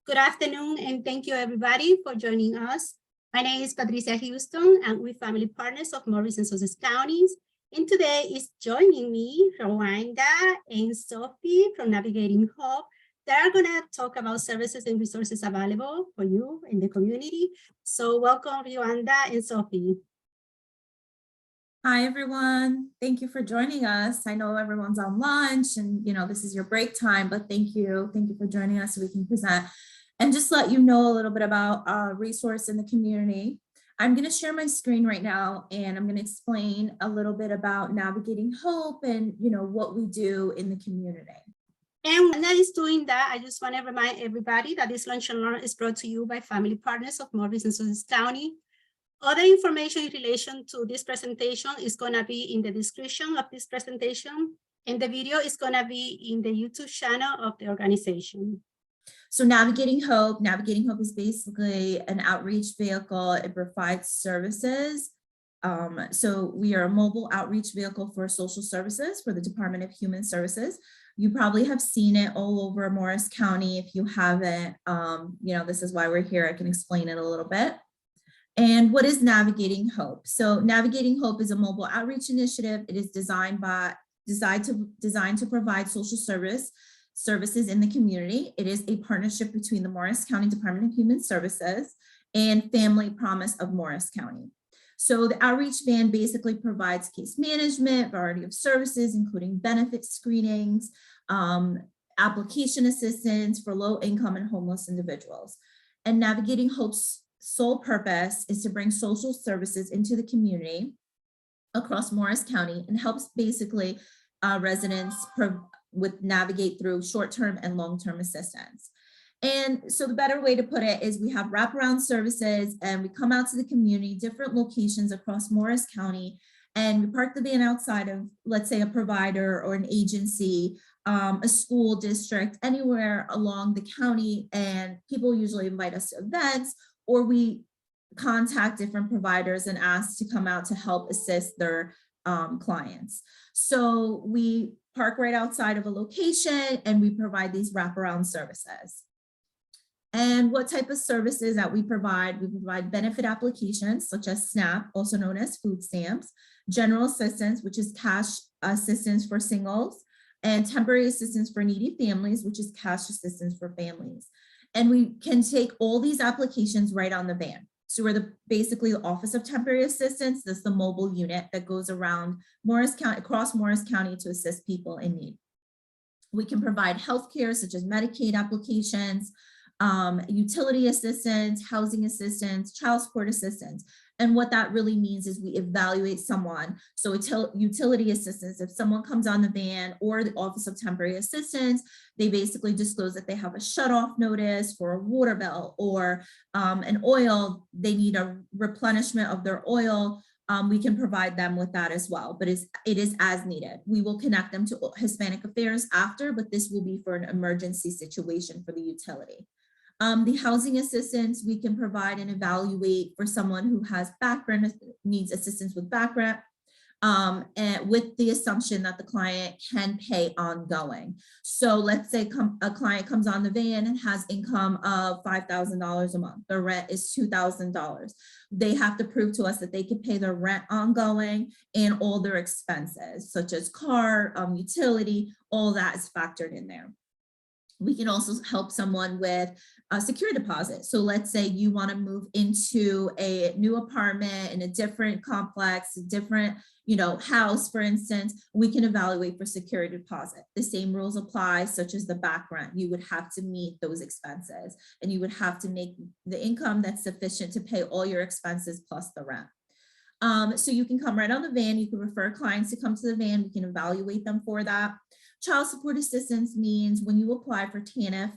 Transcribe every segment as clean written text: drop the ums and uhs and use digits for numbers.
Good afternoon, and thank you everybody for joining us. My name is Patricia Houston, and we're family partners of Morris and Sussex counties. And today is joining me, Rewaida and Sophy from Navigating Hope. They're gonna talk about services and resources available for you in the community. So welcome, Rewaida and Sophy. Hi, everyone. Thank you for joining us. I know everyone's on lunch and, this is your break time, but thank you. Thank you for joining us so we can present and just let you know a little bit about a resource in the community. I'm going to share my screen right now, and I'm going to explain a little bit about Navigating Hope and, what we do in the community. And when that is doing that, I just want to remind everybody that this Lunch and Learn is brought to you by family partners of Morris and Sussex County. Other information in relation to this presentation is going to be in the description of this presentation, and the video is going to be in the YouTube channel of the organization. So Navigating Hope is basically an outreach vehicle. It provides services. So we are a mobile outreach vehicle for social services for the Department of Human Services. You probably have seen it all over Morris County. If you haven't, this is why we're here. I can explain it a little bit. And what is Navigating Hope? So Navigating Hope is a mobile outreach initiative. It is designed to provide social services in the community. It is a partnership between the Morris County Department of Human Services and Family Promise of Morris County. So the outreach van basically provides case management, variety of services, including benefit screenings, application assistance for low income and homeless individuals. And Navigating Hope's sole purpose is to bring social services into the community across Morris County and helps basically residents navigate through short-term and long-term assistance. And so the better way to put it is we have wraparound services, and we come out to the community, different locations across Morris County, and we park the van outside of, let's say, a provider or an agency, a school district, anywhere along the county, and people usually invite us to events, or we contact different providers and ask to come out to help assist their clients. So we park right outside of a location and we provide these wraparound services. And what type of services that we provide benefit applications such as SNAP, also known as food stamps, general assistance, which is cash assistance for singles, and temporary assistance for needy families, which is cash assistance for families. And we can take all these applications right on the van. So we're basically the Office of Temporary Assistance. That's the mobile unit that goes around Morris County, across Morris County, to assist people in need. We can provide healthcare such as Medicaid applications, utility assistance, housing assistance, child support assistance. And what that really means is we evaluate someone. So utility assistance, if someone comes on the van or the Office of Temporary Assistance, they basically disclose that they have a shutoff notice for a water bill or an oil, they need a replenishment of their oil. We can provide them with that as well, but it is as needed. We will connect them to Hispanic Affairs after, but this will be for an emergency situation for the utility. The housing assistance we can provide and evaluate for someone who has needs assistance with background, and with the assumption that the client can pay ongoing. So let's say a client comes on the van and has income of $5,000 a month. The rent is $2,000. They have to prove to us that they can pay their rent ongoing and all their expenses, such as car, utility, all that is factored in there. We can also help someone with a secure deposit. So let's say you want to move into a new apartment in a different complex, a different, house, for instance, we can evaluate for security deposit. The same rules apply, such as the back rent. You would have to meet those expenses and you would have to make the income that's sufficient to pay all your expenses plus the rent. So you can come right on the van. You can refer clients to come to the van. We can evaluate them for that. Child support assistance means when you apply for TANF,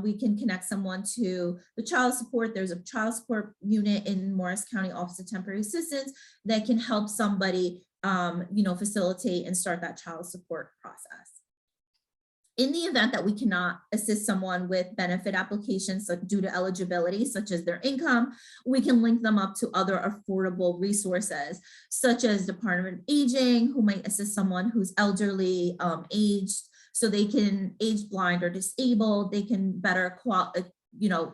we can connect someone to the child support. There's a child support unit in Morris County Office of Temporary Assistance that can help somebody, facilitate and start that child support process. In the event that we cannot assist someone with benefit applications due to eligibility, such as their income, we can link them up to other affordable resources, such as Department of Aging, who might assist someone who's elderly, aged, so they can age blind or disabled, they can better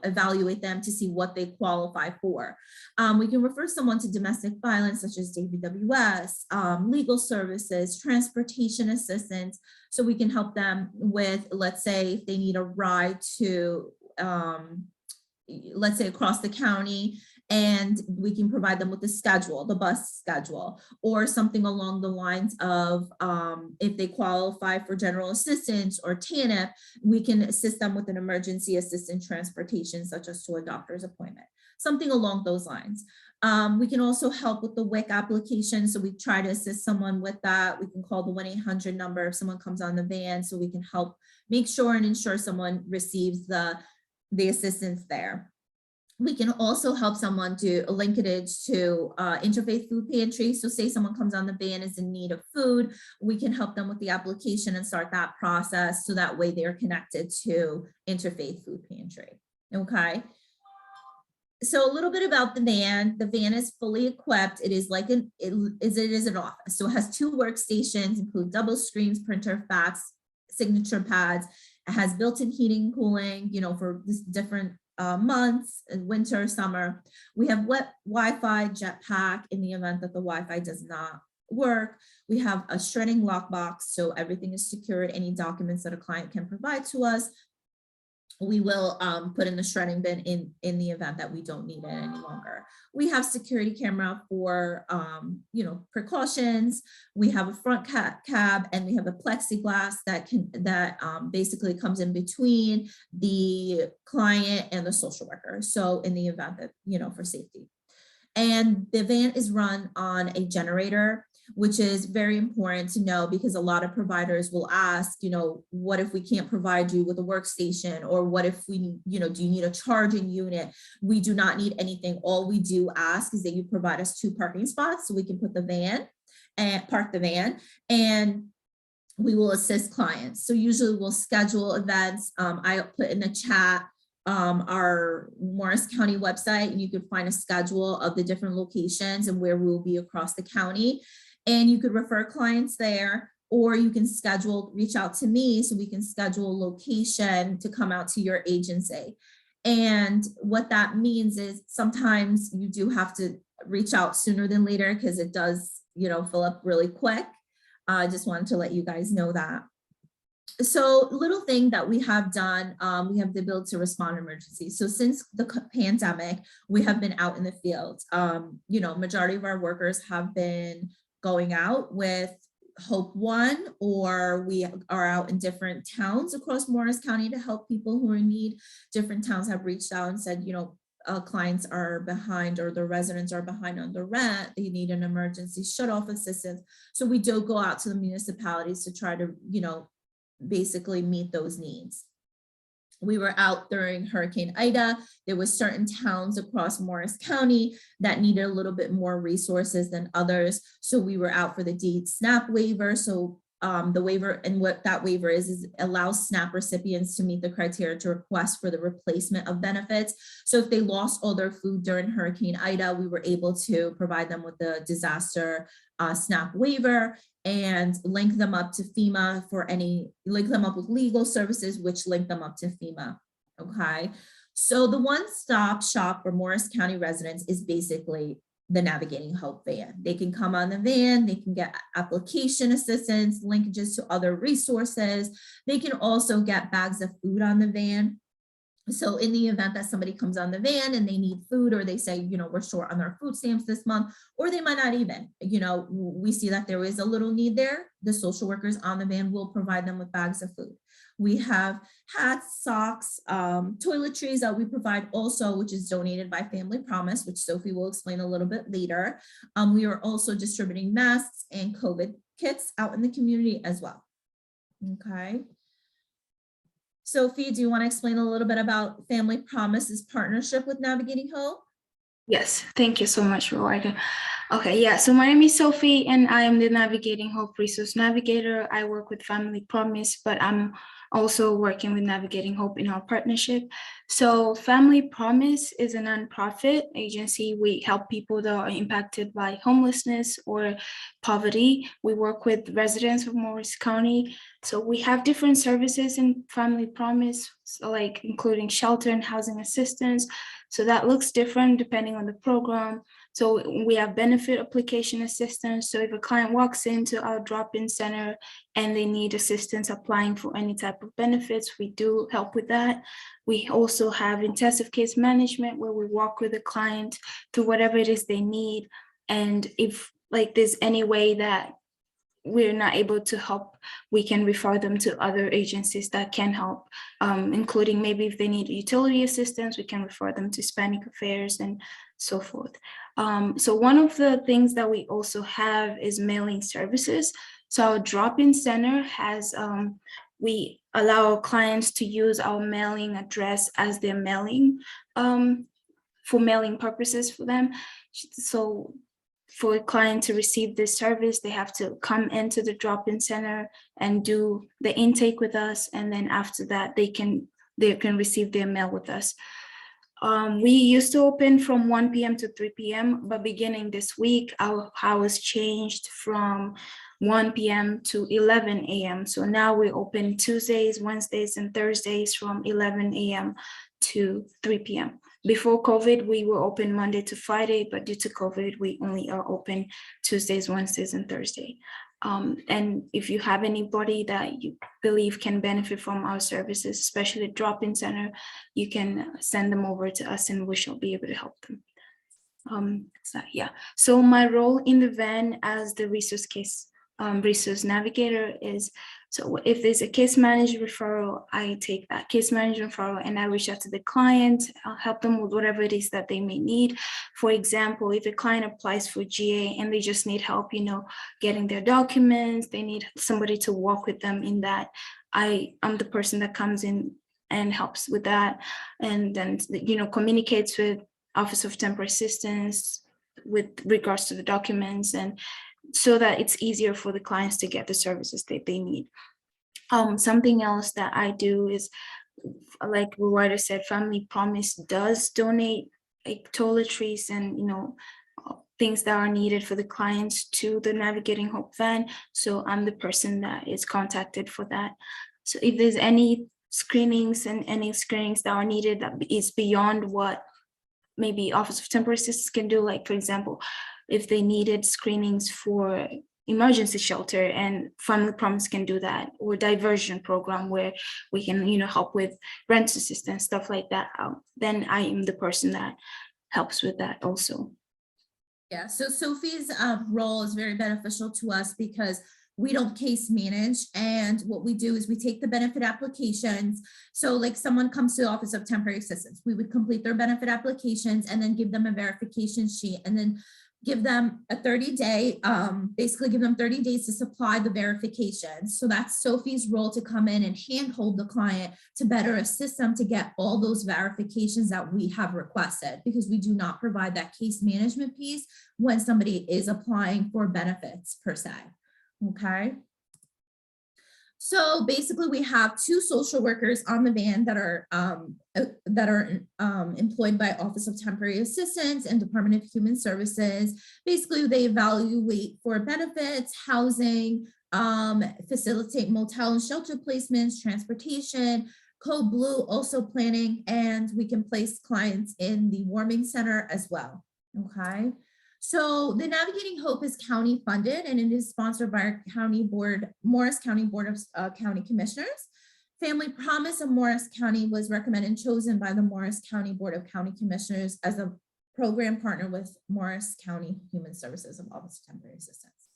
evaluate them to see what they qualify for. We can refer someone to domestic violence, such as DVWS, legal services, transportation assistance. So we can help them with, let's say, if they need a ride to, let's say, across the county, and we can provide them with the schedule, the bus schedule, or something along the lines of if they qualify for general assistance or TANF, we can assist them with an emergency assistant transportation, such as to a doctor's appointment, something along those lines. We can also help with the WIC application. So we try to assist someone with that. We can call the 1-800 number if someone comes on the van, so we can help make sure and ensure someone receives the assistance there. We can also help someone do a linkage to interfaith food pantry. So say someone comes on the van, is in need of food, we can help them with the application and start that process, so that way they're connected to interfaith food pantry. Okay. So a little bit about the van. The van is fully equipped. It is like it is an office. So it has 2 workstations, include double screens, printer, fax, signature pads. It has built-in heating and cooling, for this different months, winter, summer. We have wet Wi-Fi, jetpack in the event that the Wi-Fi does not work. We have a shredding lockbox, so everything is secured. Any documents that a client can provide to us, we will put in the shredding bin in the event that we don't need it any longer. We have security camera for, precautions. We have a front cab, and we have a plexiglass that basically comes in between the client and the social worker. So in the event that, for safety. And the van is run on a generator, which is very important to know, because a lot of providers will ask, what if we can't provide you with a workstation, or what if we, do you need a charging unit? We do not need anything. All we do ask is that you provide us 2 parking spots, so we can put the van and park the van, and we will assist clients. So usually we'll schedule events. I put in the chat our Morris County website, and you can find a schedule of the different locations and where we'll be across the county. And you could refer clients there, or you can reach out to me so we can schedule a location to come out to your agency. And what that means is sometimes you do have to reach out sooner than later, because it does, fill up really quick. I just wanted to let you guys know that. So little thing that we have done, we have the ability to respond to emergencies. So since the pandemic, we have been out in the field. Majority of our workers have been going out with Hope One, or we are out in different towns across Morris County to help people who are in need. Different towns have reached out and said, clients are behind, or the residents are behind on the rent. They need an emergency shut-off assistance. So we do go out to the municipalities to try to, basically meet those needs. We were out during Hurricane Ida. There was certain towns across Morris County that needed a little bit more resources than others. So we were out for the deed SNAP waiver. So the waiver, and what that waiver is allows SNAP recipients to meet the criteria to request for the replacement of benefits. So if they lost all their food during Hurricane Ida, we were able to provide them with the disaster SNAP waiver, and link them up to FEMA link them up with legal services, which link them up to FEMA. Okay. So the one-stop shop for Morris County residents is basically the Navigating Hope van. They can come on the van, they can get application assistance, linkages to other resources. They can also get bags of food on the van. So in the event that somebody comes on the van and they need food, or they say, we're short on our food stamps this month, or they might not even, we see that there is a little need there, the social workers on the van will provide them with bags of food. We have hats, socks, toiletries that we provide also, which is donated by Family Promise, which Sophy will explain a little bit later. We are also distributing masks and COVID kits out in the community as well. Okay. Sophy, do you want to explain a little bit about Family Promise's partnership with Navigating Hope? Yes, thank you so much, Rewaida. Okay, yeah. So my name is Sophy, and I am the Navigating Hope Resource Navigator. I work with Family Promise, but I'm also working with Navigating Hope in our partnership. So Family Promise is a nonprofit agency. We help people that are impacted by homelessness or poverty. We work with residents of Morris County. So we have different services in Family Promise, so like including shelter and housing assistance. So that looks different depending on the program. So we have benefit application assistance. So if a client walks into our drop-in center and they need assistance applying for any type of benefits, we do help with that. We also have intensive case management where we walk with the client through whatever it is they need. And if like there's any way that we're not able to help, we can refer them to other agencies that can help, including maybe if they need utility assistance, we can refer them to Hispanic Affairs and so forth. So one of the things that we also have is mailing services. So our drop-in center has, we allow our clients to use our mailing address as their mailing, for mailing purposes for them. So for a client to receive this service, they have to come into the drop-in center and do the intake with us. And then after that, they can receive their mail with us. We used to open from 1 p.m. to 3 p.m., but beginning this week, our hours changed from 1 p.m. to 11 a.m. So now we open Tuesdays, Wednesdays, and Thursdays from 11 a.m. to 3 p.m. Before COVID, we were open Monday to Friday, but due to COVID, we only are open Tuesdays, Wednesdays, and Thursday. And if you have anybody that you believe can benefit from our services, especially drop-in center, you can send them over to us and we shall be able to help them. So my role in the van as the resource navigator is, so if there's a case manager referral, I take that case manager referral and I reach out to the client. I'll help them with whatever it is that they may need. For example, if a client applies for GA and they just need help, getting their documents, they need somebody to walk with them in that. I'm the person that comes in and helps with that, and then communicates with Office of Temporary Assistance with regards to the documents, and so that it's easier for the clients to get the services that they need. Something else that I do is, like Rewaida said, Family Promise does donate like toiletries and things that are needed for the clients to the Navigating Hope van. So I'm the person that is contacted for that. So if there's any screenings that are needed that is beyond what maybe Office of Temporary Assistance can do, like for example, if they needed screenings for emergency shelter, and Family Promise can do that, or diversion program where we can help with rent assistance, stuff like that, then I am the person that helps with that also. Yeah, so Sophie's role is very beneficial to us because we don't case manage, and what we do is we take the benefit applications. So like someone comes to the Office of Temporary Assistance, we would complete their benefit applications and then give them a verification sheet, and then give them a 30-day, basically give them 30 days to supply the verification. So that's Sophie's role, to come in and handhold the client to better assist them to get all those verifications that we have requested, because we do not provide that case management piece when somebody is applying for benefits per se. Okay. So basically we have 2 social workers on the van that are employed by Office of Temporary Assistance and Department of Human Services. Basically they evaluate for benefits, housing, facilitate motel and shelter placements, transportation, Code Blue also planning, and we can place clients in the warming center as well. Okay. So the Navigating Hope is county funded, and it is sponsored by our county board, Morris County Board of County Commissioners. Family Promise of Morris County was recommended and chosen by the Morris County Board of County Commissioners as a program partner with Morris County Human Services of Office of Temporary Assistance.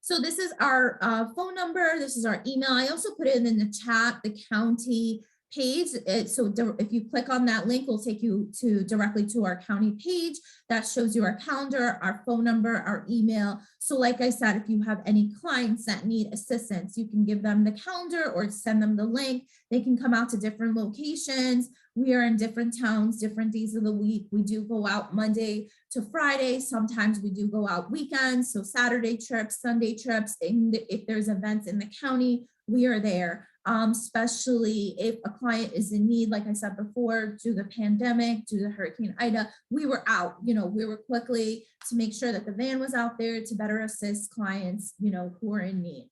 So this is our phone number. This is our email. I also put it in the chat, the county page. So if you click on that link, it'll take you directly to our county page that shows you our calendar, our phone number, our email. So like I said, if you have any clients that need assistance, you can give them the calendar or send them the link. They can come out to different locations. We are in different towns, different days of the week. We do go out Monday to Friday. Sometimes we do go out weekends, so Saturday trips, Sunday trips. And if there's events in the county, we are there, especially if a client is in need. Like I said before, due to the pandemic, due to Hurricane Ida, we were out, we were quickly to make sure that the van was out there to better assist clients, who are in need.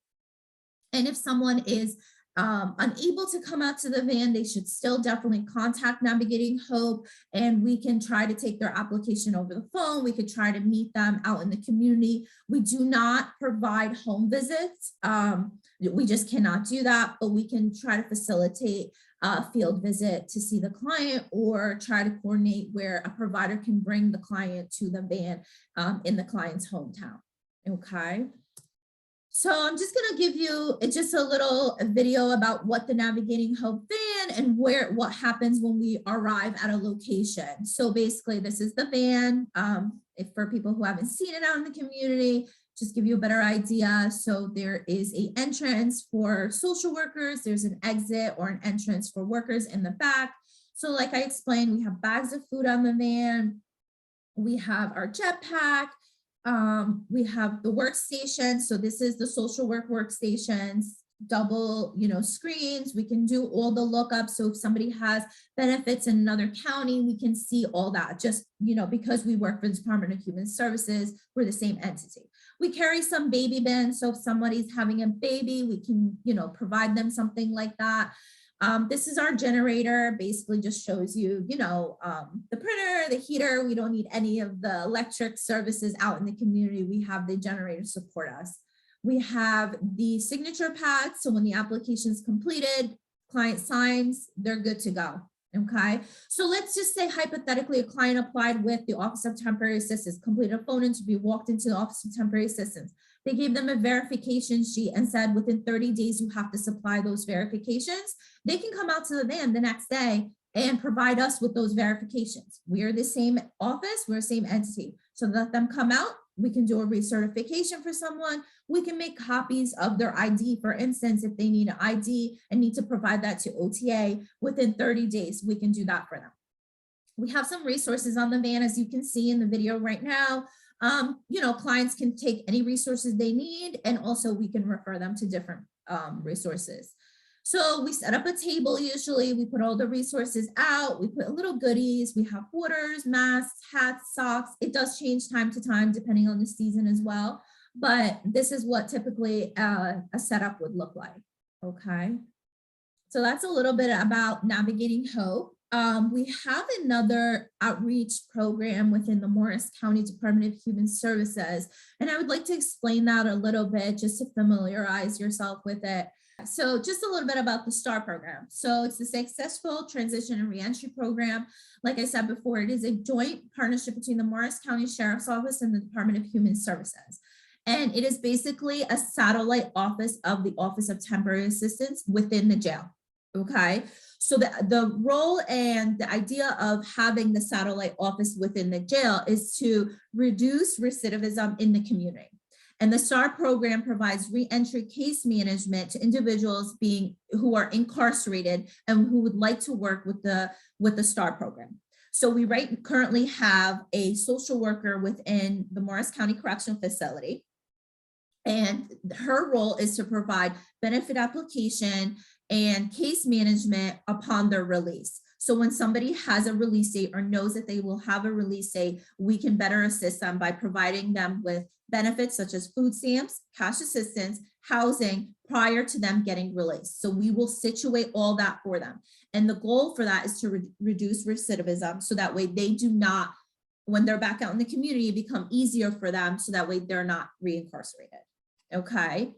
And if someone is unable to come out to the van, they should still definitely contact Navigating Hope, and we can try to take their application over the phone. We could try to meet them out in the community. We do not provide home visits. We just cannot do that, but we can try to facilitate a field visit to see the client, or try to coordinate where a provider can bring the client to the van in the client's hometown. Okay. So I'm just going to give you just a little video about what the Navigating Hope van and what happens when we arrive at a location. So basically this is the van. If for people who haven't seen it out in the community, just give you a better idea. So there is an entrance for social workers. There's an exit or an entrance for workers in the back. So like I explained, we have bags of food on the van. We have our jetpack. We have the workstation. So this is the social work workstations, double, screens. We can do all the lookups. So if somebody has benefits in another county, we can see all that just, because we work for the Department of Human Services, we're the same entity. We carry some baby bins. So if somebody's having a baby, we can, provide them something like that. This is our generator, basically just shows you, the printer, the heater. We don't need any of the electric services out in the community. We have the generator support us. We have the signature pad. So when the application is completed, client signs, they're good to go. Okay. So let's just say hypothetically, a client applied with the Office of Temporary Assistance, completed a phone interview, walked into the Office of Temporary Assistance. They gave them a verification sheet and said within 30 days, you have to supply those verifications. They can come out to the van the next day and provide us with those verifications. We are the same office, we're the same entity. So let them come out. We can do a recertification for someone. We can make copies of their ID. For instance, if they need an ID and need to provide that to OTA within 30 days, we can do that for them. We have some resources on the van, as you can see in the video right now. Clients can take any resources they need, and also we can refer them to different resources. So we set up a table. Usually we put all the resources out. We put little goodies. We have waters, masks, hats, socks. It does change time to time depending on the season as well. But this is what typically a setup would look like. Okay. So that's a little bit about Navigating Hope. We have another outreach program within the Morris County Department of Human Services, and I would like to explain that a little bit just to familiarize yourself with it. So just a little bit about the STAR program. So it's the Successful Transition and Reentry Program. Like I said before, it is a joint partnership between the Morris County Sheriff's Office and the Department of Human Services. And it is basically a satellite office of the Office of Temporary Assistance within the jail. Okay, so the role and the idea of having the satellite office within the jail is to reduce recidivism in the community. And the STAR program provides reentry case management to individuals who are incarcerated and who would like to work with the STAR program. So we currently have a social worker within the Morris County Correctional Facility, and her role is to provide benefit application and case management upon their release. So when somebody has a release date or knows that they will have a release date, we can better assist them by providing them with benefits such as food stamps, cash assistance, housing prior to them getting released. So we will situate all that for them. And the goal for that is to reduce recidivism, so that way they do not, when they're back out in the community, become easier for them, so that way they're not reincarcerated. Okay.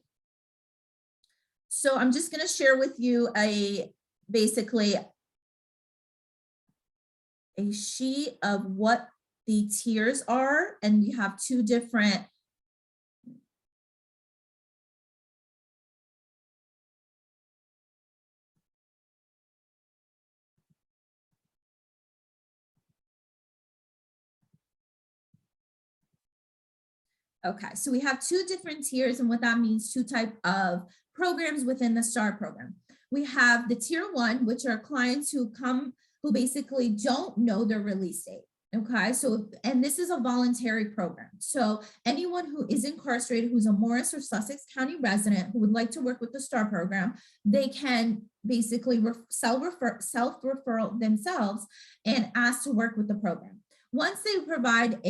So I'm just going to share with you basically a sheet of what the tiers are, and we have two different Okay, so we have two different tiers, and what that means, two types of programs within the STAR program. We have the tier 1, which are clients who who basically don't know their release date. Okay, so, and this is a voluntary program. So anyone who is incarcerated, who's a Morris or Sussex County resident who would like to work with the STAR program, they can basically self-referral themselves and ask to work with the program. Once they provide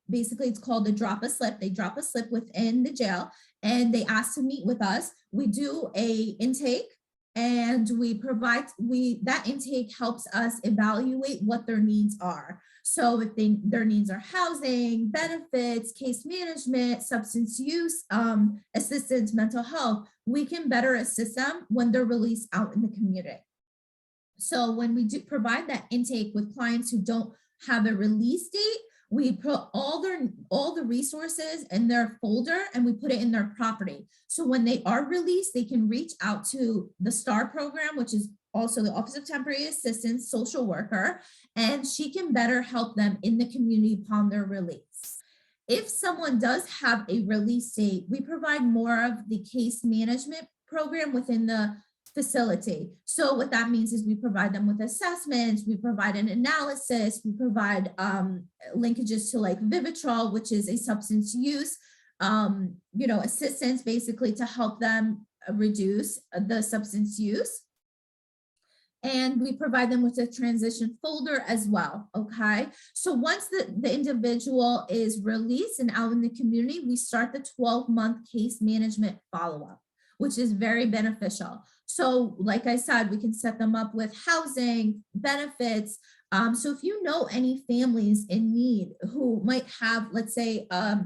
basically it's called a drop a slip, they drop a slip within the jail and they ask to meet with us. We do a intake and that intake helps us evaluate what their needs are. So if their needs are housing, benefits, case management, substance use, assistance, mental health, we can better assist them when they're released out in the community. So when we do provide that intake with clients who don't have a release date, we put all the resources in their folder and we put it in their property. So when they are released, they can reach out to the STAR program, which is also the Office of Temporary Assistance social worker, and she can better help them in the community upon their release. If someone does have a release date, we provide more of the case management program within the facility. So what that means is we provide them with assessments, we provide an analysis, we provide linkages to like Vivitrol, which is a substance use, assistance basically to help them reduce the substance use. And we provide them with a transition folder as well, okay? So once the individual is released and out in the community, we start the 12-month case management follow-up, which is very beneficial. So like I said, we can set them up with housing, benefits. So if you know any families in need who might have, let's say, a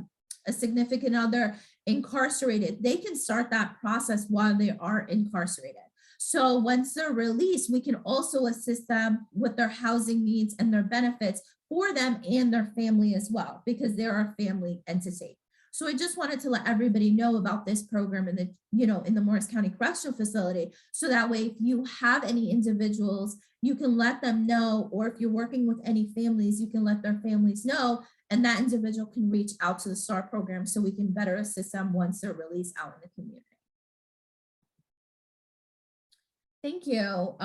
significant other incarcerated, they can start that process while they are incarcerated. So once they're released, we can also assist them with their housing needs and their benefits for them and their family as well, because they're a family entity. So I just wanted to let everybody know about this program in the Morris County Correctional Facility. So that way, if you have any individuals, you can let them know, or if you're working with any families, you can let their families know, and that individual can reach out to the STAR program so we can better assist them once they're released out in the community. Thank you.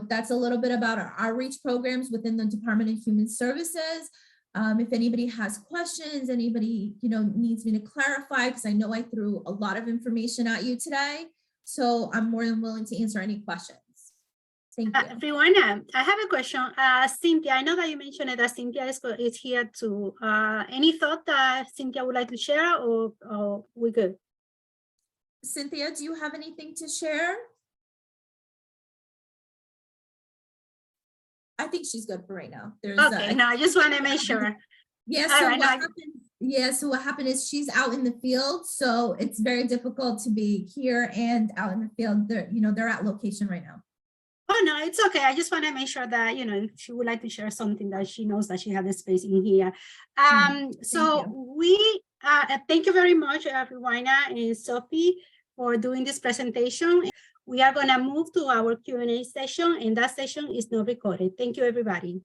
That's a little bit about our outreach programs within the Department of Human Services. If anybody has questions, anybody, needs me to clarify, because I know I threw a lot of information at you today. So I'm more than willing to answer any questions. Thank you. Everyone, I have a question. Cynthia, I know that you mentioned that Cynthia is here too. Any thought that Cynthia would like to share, or we good? Cynthia, do you have anything to share? I think she's good for right now. Okay, no, I just want to make sure. Yeah, so what happened is she's out in the field, so it's very difficult to be here and out in the field. They're at location right now. Oh, no, it's okay. I just want to make sure that, if she would like to share something that she knows that she has the space in here. So we thank you very much, Rewaida and Sophy, for doing this presentation. We are going to move to our Q&A session, and that session is not recorded. Thank you, everybody.